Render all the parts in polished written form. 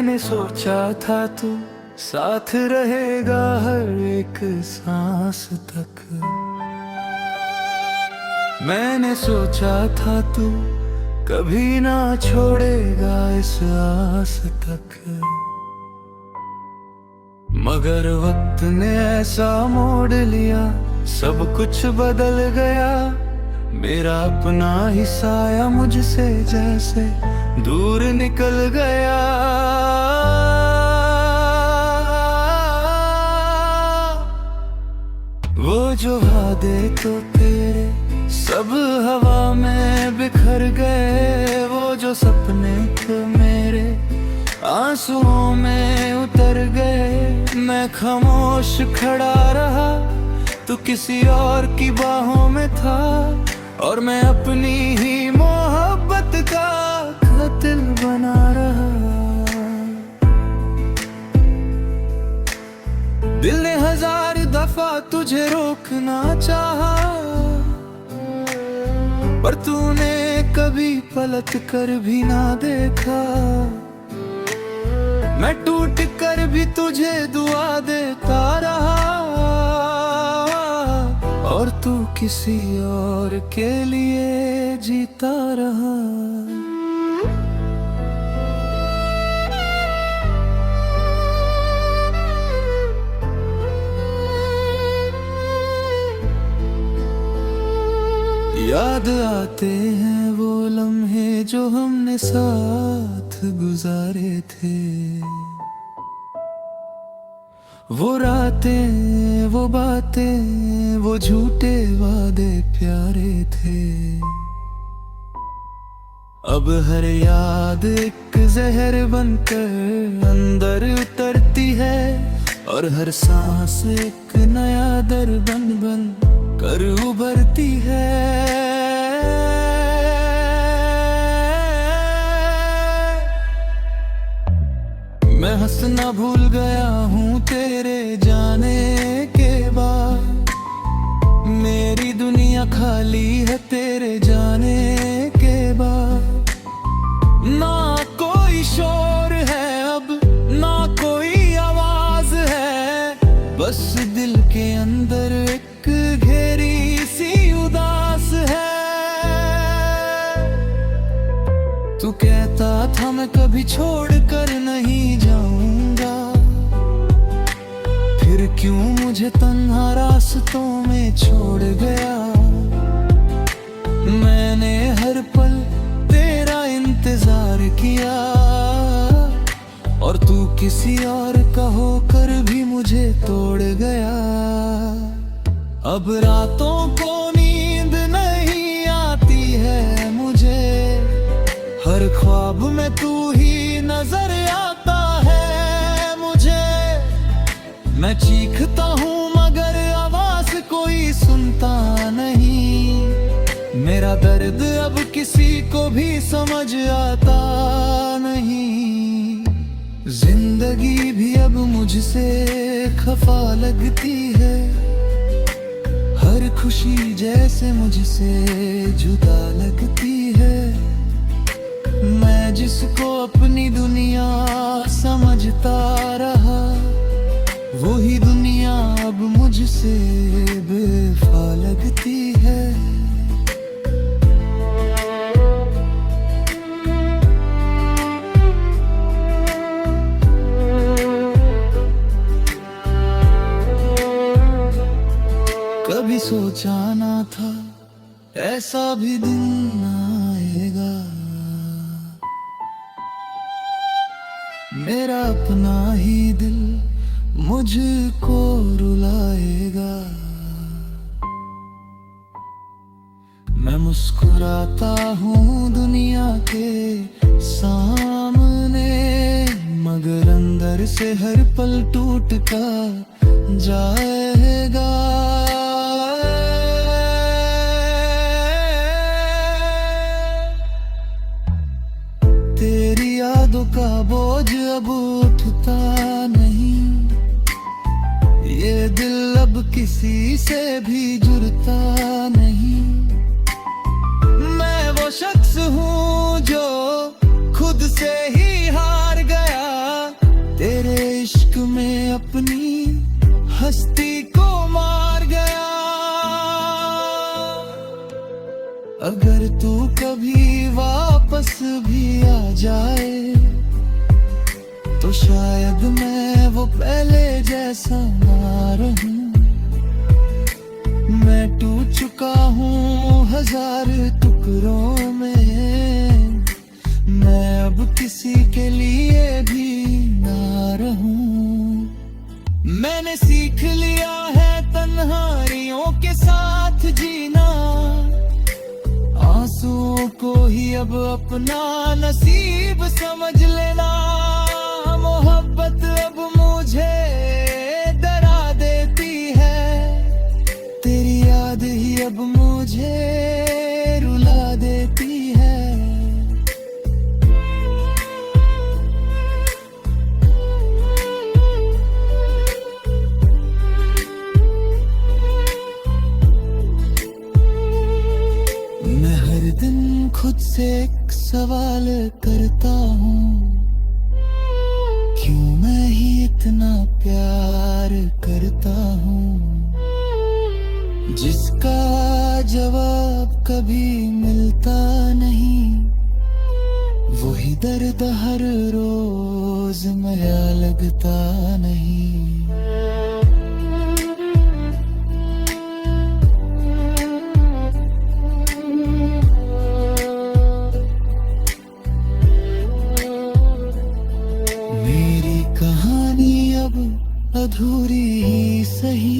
मैंने सोचा था तू साथ रहेगा हर एक सांस तक। मैंने सोचा था तू कभी ना छोड़ेगा इस आस तक। मगर वक्त ने ऐसा मोड़ लिया, सब कुछ बदल गया। मेरा अपना ही साया मुझसे जैसे दूर निकल गया। वो जो वादे तो तेरे सब हवा में बिखर गए। वो जो सपने थे मेरे आंसुओं में उतर गए। मैं खामोश खड़ा रहा, तू किसी और की बाहों में था, और मैं अपनी ही मोहब्बत का कातिल बना रहा। दिल ने 1000 दफा तुझे रोकना चाहा, पर तूने कभी पलट कर भी ना देखा। मैं टूट कर भी तुझे दुआ देता रहा, और तू किसी और के लिए जीता रहा। याद आते हैं वो लम्हे जो हमने साथ गुजारे थे। वो रातें, वो बातें, वो झूठे वादे प्यारे थे। अब हर याद एक जहर बनकर अंदर उतरती है, और हर सांस एक नया दर बन बन कर उभरती है। मैं हंसना भूल गया हूँ तेरे जाने के बाद। मेरी दुनिया खाली है तेरे जाने के बाद। ना कोई शोर है अब, ना कोई आवाज है, बस दिल के अंदर एक घेरी सी उदास है। तू कहता था मैं कभी छोड़ कर नहीं जाऊंगा, फिर क्यों मुझे तन्हा रास्तों में छोड़ गया। मैंने हर पल तेरा इंतजार किया, और तू किसी और का होकर भी मुझे तोड़ गया। अब रातों को नींद नहीं आती है मुझे, हर ख्वाब में तू ही नजर आता है मुझे। मैं चीखता हूँ मगर आवाज कोई सुनता नहीं। मेरा दर्द अब किसी को भी समझ आता नहीं। जिंदगी भी अब मुझसे खफा लगती है, हर खुशी जैसे मुझसे जुदा लगती है। मैं जिसको अपनी दुनिया समझता रहा, वही दुनिया अब मुझसे बेवफा लगती है। कभी सोचा ना था ऐसा भी दिन आएगा। मेरा अपना ही दिल मुझको रुलाएगा। मैं मुस्कुराता हूँ दुनिया के सामने, मगर अंदर से हर पल टूट का जाएगा। तेरी यादों का बोझ अब उठता नहीं, ये दिल अब किसी से भी जुड़ता नहीं। मैं वो शख्स हूँ जो खुद से ही हार गया, हस्ती को मार गया। अगर तू कभी वापस भी आ जाए तो शायद मैं वो पहले जैसा ना रहूं। मैं टूट चुका हूँ हजार टुकड़ों में, मैं अब किसी के लिए भी ना रहूं। मैंने सीख लिया है तन्हाइयों के साथ जीना, आंसुओं को ही अब अपना नसीब समझ लेना। मोहब्बत अब मुझे डरा देती है, तेरी याद ही अब मुझे रुला देती है। मैं हर दिन खुद से एक सवाल करता हूँ, क्यों मैं ही इतना प्यार करता हूँ, जिसका जवाब कभी मिलता नहीं। वही दर्द हर रोज नया लगता नहीं। मेरी कहानी अब अधूरी ही सही,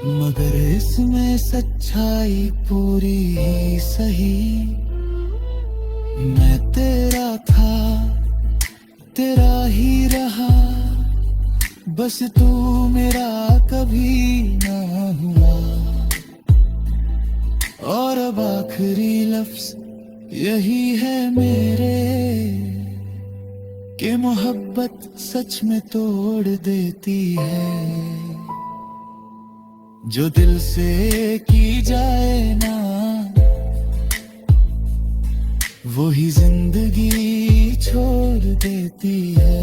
मगर इसमें सच्चाई पूरी ही सही। मैं तेरा था, तेरा ही रहा, बस तू मेरा कभी ना हुआ। और अब आखिरी लफ्ज यही है मेरे, कि मोहब्बत सच में तोड़ देती है। जो दिल से की जाए ना, वही जिंदगी छोड़ देती है।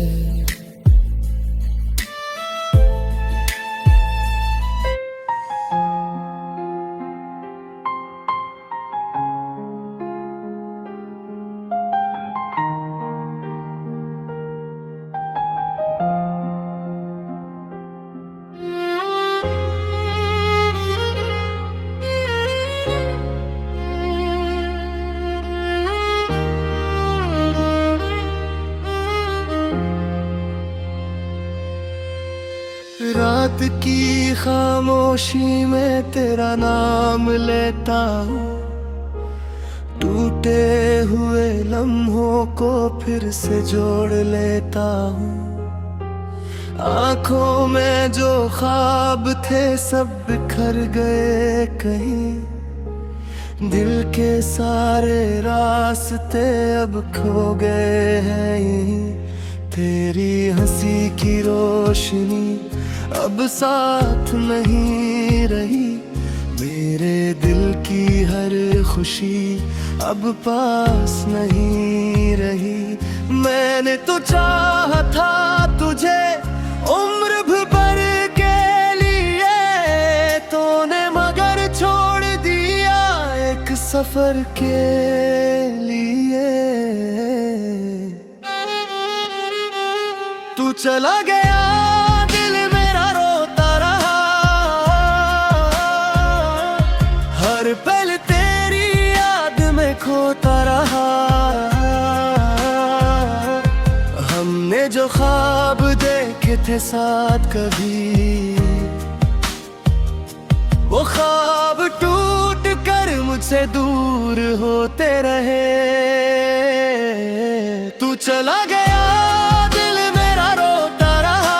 रात की खामोशी में तेरा नाम लेता हूँ, टूटे हुए लम्हों को फिर से जोड़ लेता हूँ। आँखों में जो ख्वाब थे सब बिखर गए कहीं, दिल के सारे रास्ते अब खो गए हैं यहीं। तेरी हंसी की रोशनी अब साथ नहीं रही, मेरे दिल की हर खुशी अब पास नहीं रही। मैंने तो चाहा था तुझे उम्र भर के लिए, तूने मगर छोड़ दिया एक सफर के लिए। तू चला गया, दिल मेरा रोता रहा, हर पल तेरी याद में खोता रहा। हमने जो ख्वाब देखे थे साथ कभी, वो ख्वाब टूट कर मुझसे दूर होते रहे। तू चला गया, दिल मेरा रोता रहा,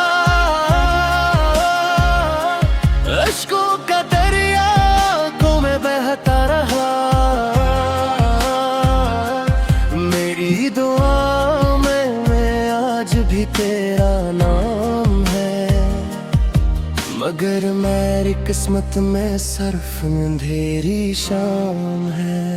अश्कों का दरिया आंखों में बहता रहा। मेरी दुआ में आज भी तेरा नाम है, मगर मेरी किस्मत में सिर्फ अंधेरी शाम है।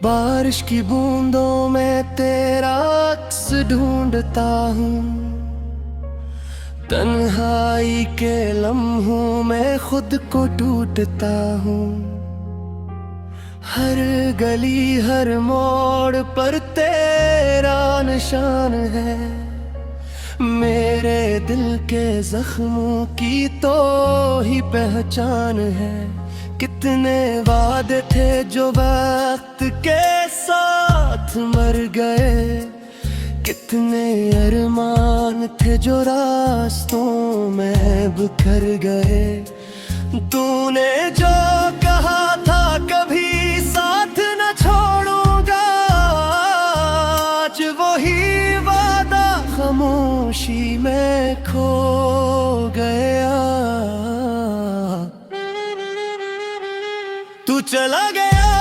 बारिश की बूंदों में तेरा अक्स ढूंढता हूँ, तन्हाई के लम्हों में खुद को टूटता हूँ। हर गली हर मोड़ पर तेरा निशान है, मेरे दिल के जख्मों की तो ही पहचान है। कितने वादे थे जो वक्त के साथ मर गए, कितने अरमान थे जो रास्तों में बिखर गए। तूने जो कहा था कभी साथ न छोड़ूंगा, आज वही वादा खामोशी में खो गया। तू चला गया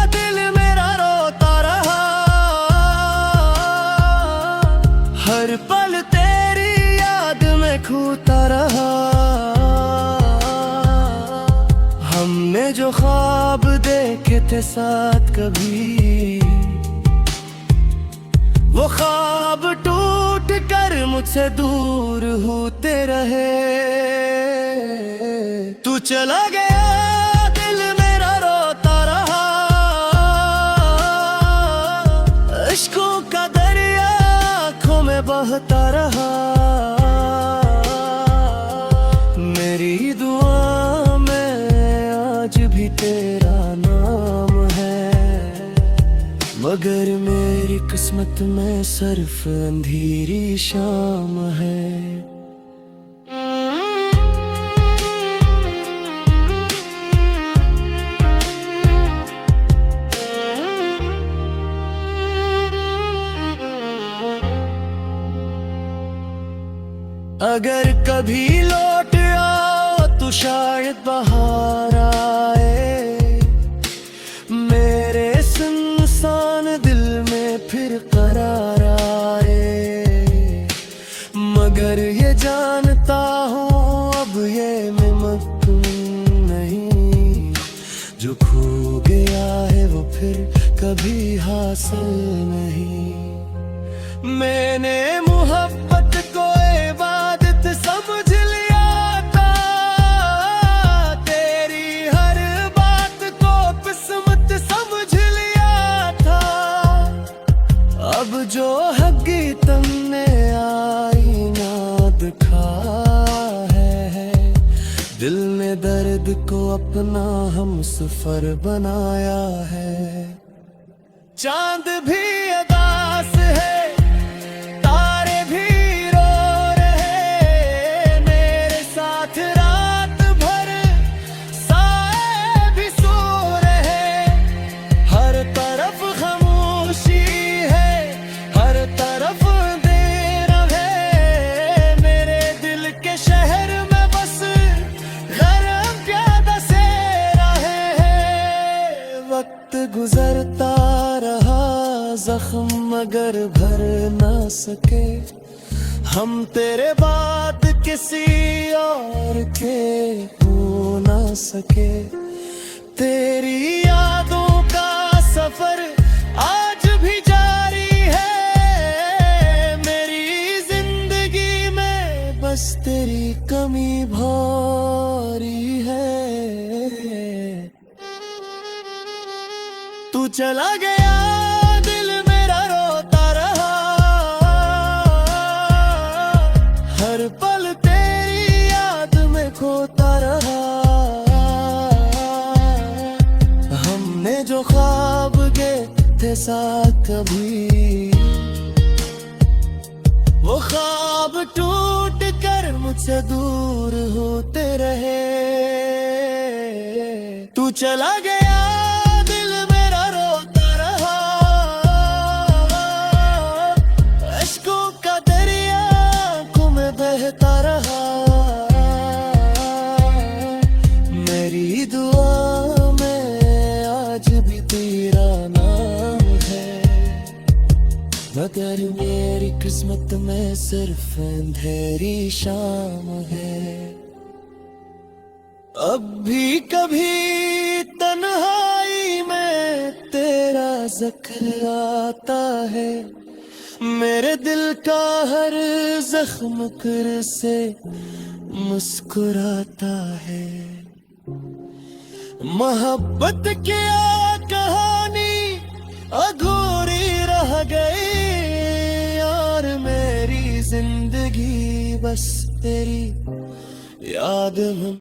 दिल मेरा रोता रहा, हर पल तेरी याद में खोता रहा। हमने जो ख्वाब देखे थे साथ कभी, वो ख्वाब टूट कर मुझसे दूर होते रहे। तू चला गया दिल मेरा रोता रहा, इश्कों का दरिया आँखों में बहता रहा। मेरी दुआ में आज भी तेरा नाम है, मगर मेरी किस्मत में सिर्फ अंधेरी शाम है। अगर कभी लौट आओ तो शायद बाहर आए, मेरे सुनसान दिल में फिर करार आए। मगर ये जानता हूँ अब ये मुमकिन नहीं, जो खो गया है वो फिर कभी हासिल नहीं। मैंने मोहब्बत को इबादत समझ लिया था, तेरी हर बात को किस्मत समझ लिया था। अब जो हकीकत ने आईना दिखा है, दिल ने दर्द को अपना हम सफर बनाया है। चांद भी उदास है, गुजरता रहा जख्म मगर भर ना सके। हम तेरे बाद किसी और के हो ना सके। तेरी यादों का सफर आज भी जारी है, मेरी जिंदगी में बस तेरी कमी भारी है। तू चला गया दिल मेरा रोता रहा, हर पल तेरी याद में खोता रहा। हमने जो ख्वाब के थे साथ कभी, वो ख्वाब टूट कर मुझसे दूर होते रहे। तू चला गया बहता रहा। मेरी दुआ में आज भी तेरा नाम है, मगर मेरी किस्मत में सिर्फ अंधेरी शाम है। अब भी कभी तन्हाई में तेरा जिक्र आता है, मेरे दिल का हर जख्म कर से मुस्कुराता है। मोहब्बत की कहानी अधूरी रह गई यार, मेरी जिंदगी बस तेरी याद में